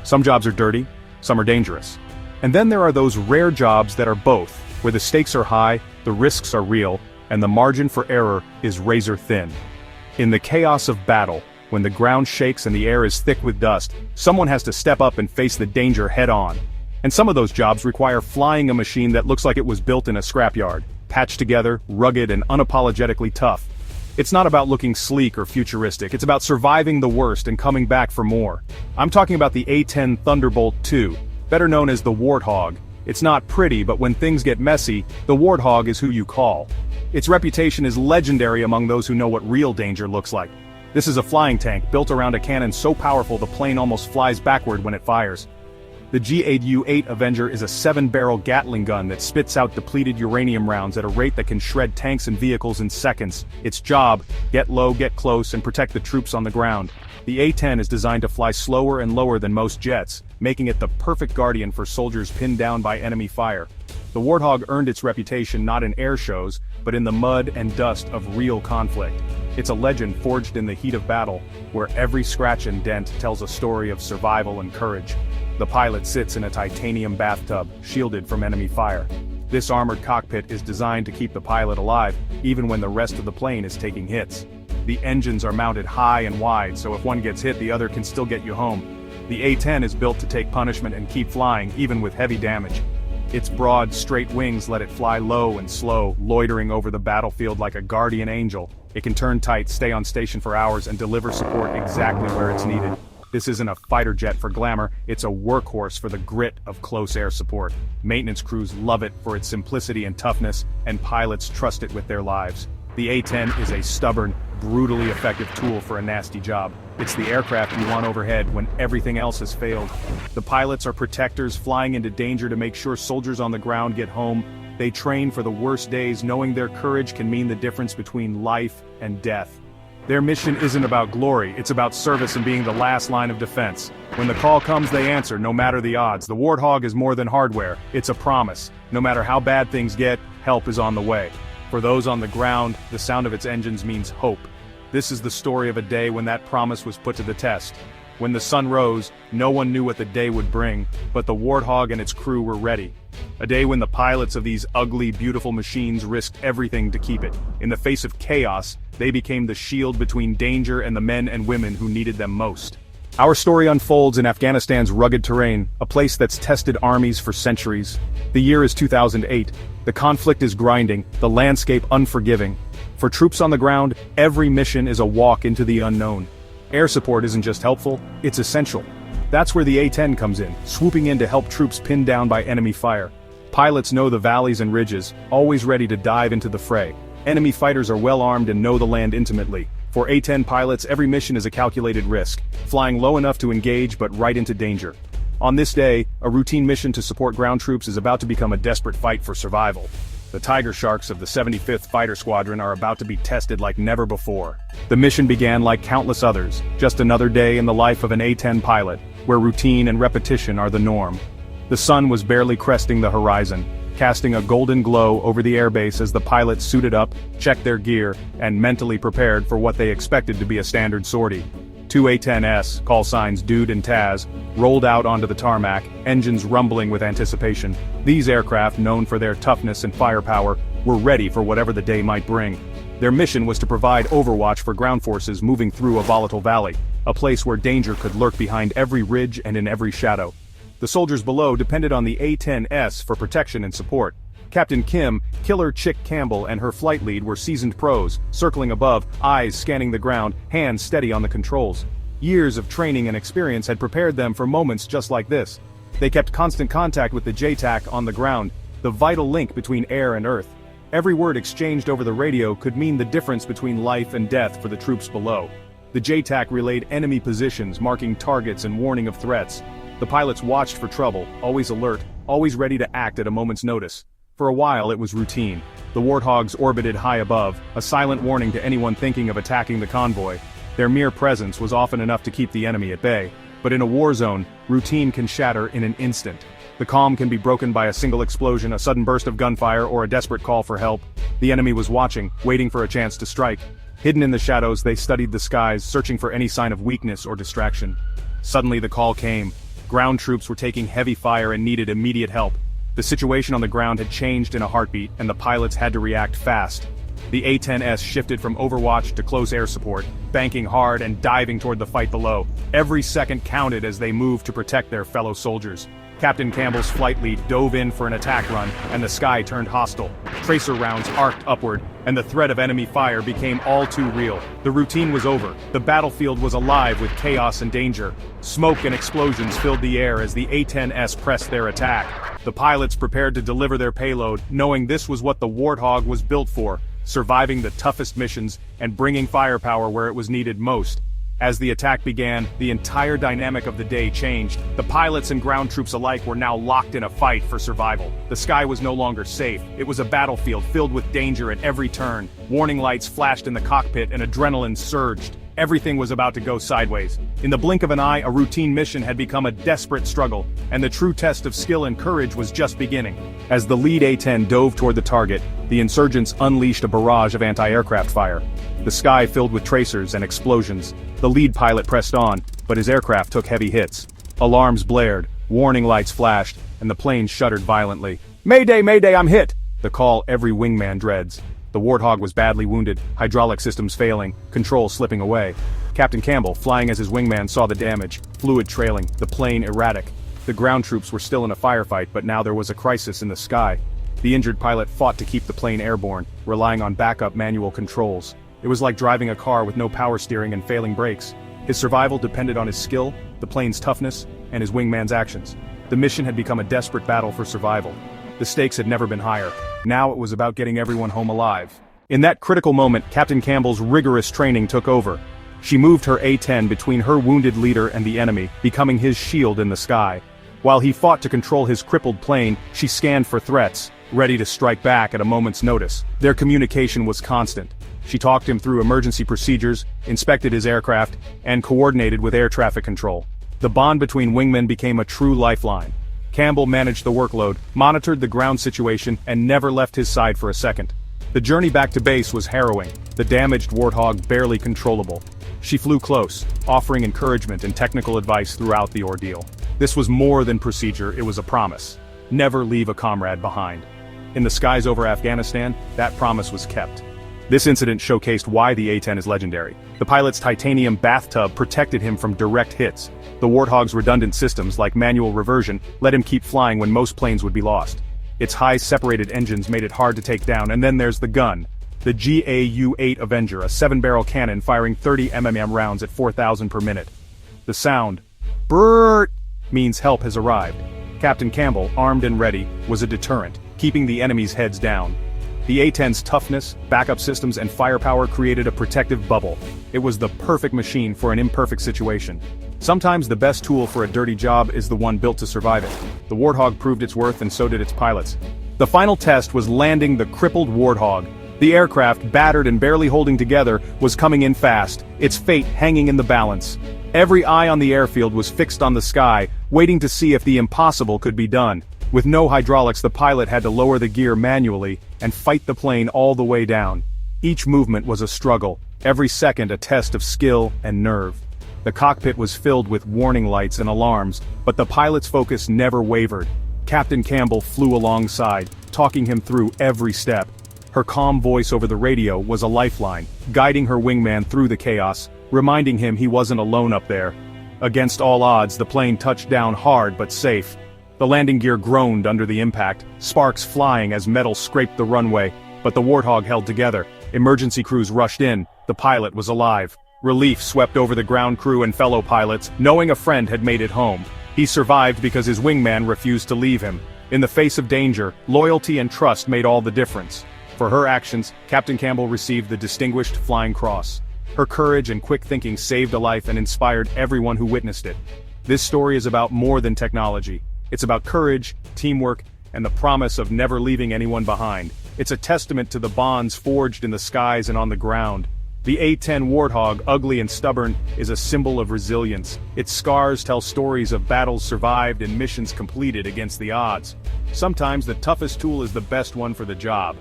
Some jobs are dirty, some are dangerous. And then there are those rare jobs that are both, where the stakes are high, the risks are real, and the margin for error is razor thin. In the chaos of battle, when the ground shakes and the air is thick with dust, someone has to step up and face the danger head-on. And some of those jobs require flying a machine that looks like it was built in a scrapyard, patched together, rugged and unapologetically tough. It's not about looking sleek or futuristic, it's about surviving the worst and coming back for more. I'm talking about the A-10 Thunderbolt II, better known as the Warthog. It's not pretty, but when things get messy, the Warthog is who you call. Its reputation is legendary among those who know what real danger looks like. This is a flying tank built around a cannon so powerful the plane almost flies backward when it fires. The G8U-8 Avenger is a 7-barrel Gatling gun that spits out depleted uranium rounds at a rate that can shred tanks and vehicles in seconds. Its job: get low, get close, and protect the troops on the ground. The A-10 is designed to fly slower and lower than most jets, making it the perfect guardian for soldiers pinned down by enemy fire. The Warthog earned its reputation not in air shows, but in the mud and dust of real conflict. It's a legend forged in the heat of battle, where every scratch and dent tells a story of survival and courage. The pilot sits in a titanium bathtub, shielded from enemy fire. This armored cockpit is designed to keep the pilot alive, even when the rest of the plane is taking hits. The engines are mounted high and wide, so if one gets hit, the other can still get you home. The A-10 is built to take punishment and keep flying, even with heavy damage. Its broad, straight wings let it fly low and slow, loitering over the battlefield like a guardian angel. It can turn tight, stay on station for hours, and deliver support exactly where it's needed. This isn't a fighter jet for glamour, it's a workhorse for the grit of close air support. Maintenance crews love it for its simplicity and toughness, and pilots trust it with their lives. The A-10 is a stubborn, brutally effective tool for a nasty job. It's the aircraft you want overhead when everything else has failed. The pilots are protectors flying into danger to make sure soldiers on the ground get home. They train for the worst days, knowing their courage can mean the difference between life and death. Their mission isn't about glory, it's about service and being the last line of defense. When the call comes, they answer, no matter the odds. The Warthog is more than hardware, it's a promise. No matter how bad things get, help is on the way. For those on the ground, the sound of its engines means hope. This is the story of a day when that promise was put to the test. When the sun rose, no one knew what the day would bring, but the Warthog and its crew were ready. A day when the pilots of these ugly, beautiful machines risked everything to keep it. In the face of chaos, they became the shield between danger and the men and women who needed them most. Our story unfolds in Afghanistan's rugged terrain, a place that's tested armies for centuries. The year is 2008. The conflict is grinding, the landscape unforgiving. For troops on the ground, every mission is a walk into the unknown. Air support isn't just helpful, it's essential. That's where the A-10 comes in, swooping in to help troops pinned down by enemy fire. Pilots know the valleys and ridges, always ready to dive into the fray. Enemy fighters are well armed and know the land intimately. For A-10 pilots, every mission is a calculated risk, flying low enough to engage but right into danger. On this day, a routine mission to support ground troops is about to become a desperate fight for survival. The Tiger Sharks of the 75th Fighter Squadron are about to be tested like never before. The mission began like countless others, just another day in the life of an A-10 pilot, where routine and repetition are the norm. The sun was barely cresting the horizon, casting a golden glow over the airbase as the pilots suited up, checked their gear, and mentally prepared for what they expected to be a standard sortie. Two A-10s, call signs Dude and Taz, rolled out onto the tarmac, engines rumbling with anticipation. These aircraft, known for their toughness and firepower, were ready for whatever the day might bring. Their mission was to provide overwatch for ground forces moving through a volatile valley, a place where danger could lurk behind every ridge and in every shadow. The soldiers below depended on the A-10s for protection and support. Captain Kim, Killer Chick Campbell, and her flight lead were seasoned pros, circling above, eyes scanning the ground, hands steady on the controls. Years of training and experience had prepared them for moments just like this. They kept constant contact with the JTAC on the ground, the vital link between air and earth. Every word exchanged over the radio could mean the difference between life and death for the troops below. The JTAC relayed enemy positions, marking targets and warning of threats. The pilots watched for trouble, always alert, always ready to act at a moment's notice. For a while it was routine. The Warthogs orbited high above, a silent warning to anyone thinking of attacking the convoy. Their mere presence was often enough to keep the enemy at bay. But in a war zone, routine can shatter in an instant. The calm can be broken by a single explosion, a sudden burst of gunfire, or a desperate call for help. The enemy was watching, waiting for a chance to strike. Hidden in the shadows, they studied the skies, searching for any sign of weakness or distraction. Suddenly the call came. Ground troops were taking heavy fire and needed immediate help. The situation on the ground had changed in a heartbeat, and the pilots had to react fast. The A-10S shifted from overwatch to close air support, banking hard and diving toward the fight below. Every second counted as they moved to protect their fellow soldiers. Captain Campbell's flight lead dove in for an attack run, and the sky turned hostile. Tracer rounds arced upward, and the threat of enemy fire became all too real. The routine was over. The battlefield was alive with chaos and danger. Smoke and explosions filled the air as the A-10S pressed their attack. The pilots prepared to deliver their payload, knowing this was what the Warthog was built for: surviving the toughest missions and bringing firepower where it was needed most. As the attack began, the entire dynamic of the day changed. The pilots and ground troops alike were now locked in a fight for survival. The sky was no longer safe. It was a battlefield filled with danger at every turn. Warning lights flashed in the cockpit and adrenaline surged. Everything was about to go sideways. In the blink of an eye, a routine mission had become a desperate struggle, and the true test of skill and courage was just beginning. As the lead A-10 dove toward the target, the insurgents unleashed a barrage of anti-aircraft fire. The sky filled with tracers and explosions. The lead pilot pressed on, but his aircraft took heavy hits. Alarms blared, warning lights flashed, and the plane shuddered violently. "Mayday, mayday, I'm hit!" The call every wingman dreads. The Warthog was badly wounded, hydraulic systems failing, controls slipping away. Captain Campbell, flying as his wingman, saw the damage, fluid trailing, the plane erratic. The ground troops were still in a firefight, but now there was a crisis in the sky. The injured pilot fought to keep the plane airborne, relying on backup manual controls. It was like driving a car with no power steering and failing brakes. His survival depended on his skill, the plane's toughness, and his wingman's actions. The mission had become a desperate battle for survival. The stakes had never been higher. Now it was about getting everyone home alive. In that critical moment, Captain Campbell's rigorous training took over. She moved her A-10 between her wounded leader and the enemy, becoming his shield in the sky. While he fought to control his crippled plane, she scanned for threats, ready to strike back at a moment's notice. Their communication was constant. She talked him through emergency procedures, inspected his aircraft, and coordinated with air traffic control. The bond between wingmen became a true lifeline. Campbell managed the workload, monitored the ground situation, and never left his side for a second. The journey back to base was harrowing, the damaged Warthog barely controllable. She flew close, offering encouragement and technical advice throughout the ordeal. This was more than procedure, it was a promise. Never leave a comrade behind. In the skies over Afghanistan, that promise was kept. This incident showcased why the A-10 is legendary. The pilot's titanium bathtub protected him from direct hits. The Warthog's redundant systems, like manual reversion, let him keep flying when most planes would be lost. Its high separated engines made it hard to take down, and then there's the gun. The GAU-8 Avenger, a 7-barrel cannon firing 30 mm rounds at 4,000 per minute. The sound, brrrr, means help has arrived. Captain Campbell, armed and ready, was a deterrent, keeping the enemy's heads down. The A-10's toughness, backup systems, and firepower created a protective bubble. It was the perfect machine for an imperfect situation. Sometimes the best tool for a dirty job is the one built to survive it. The Warthog proved its worth, and so did its pilots. The final test was landing the crippled Warthog. The aircraft, battered and barely holding together, was coming in fast, its fate hanging in the balance. Every eye on the airfield was fixed on the sky, waiting to see if the impossible could be done. With no hydraulics, the pilot had to lower the gear manually and fight the plane all the way down. Each movement was a struggle, every second a test of skill and nerve. The cockpit was filled with warning lights and alarms, but the pilot's focus never wavered. Captain Campbell flew alongside, talking him through every step. Her calm voice over the radio was a lifeline, guiding her wingman through the chaos, reminding him he wasn't alone up there. Against all odds, the plane touched down hard but safe. The landing gear groaned under the impact, sparks flying as metal scraped the runway, but the Warthog held together. Emergency crews rushed in. The pilot was alive. Relief swept over the ground crew and fellow pilots, knowing a friend had made it home. He survived because his wingman refused to leave him. In the face of danger, loyalty and trust made all the difference. For her actions, Captain Campbell received the Distinguished Flying Cross. Her courage and quick thinking saved a life and inspired everyone who witnessed it. This story is about more than technology. It's about courage, teamwork, and the promise of never leaving anyone behind. It's a testament to the bonds forged in the skies and on the ground. The A-10 Warthog, ugly and stubborn, is a symbol of resilience. Its scars tell stories of battles survived and missions completed against the odds. Sometimes the toughest tool is the best one for the job.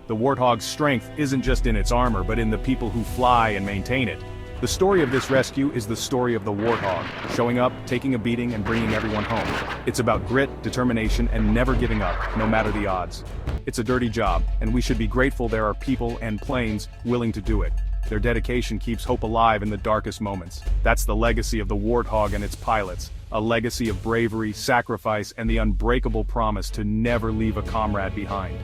The Warthog's strength isn't just in its armor, but in the people who fly and maintain it. The story of this rescue is the story of the Warthog, showing up, taking a beating, and bringing everyone home. It's about grit, determination, and never giving up, no matter the odds. It's a dirty job, and we should be grateful there are people and planes willing to do it. Their dedication keeps hope alive in the darkest moments. That's the legacy of the Warthog and its pilots, a legacy of bravery, sacrifice, and the unbreakable promise to never leave a comrade behind.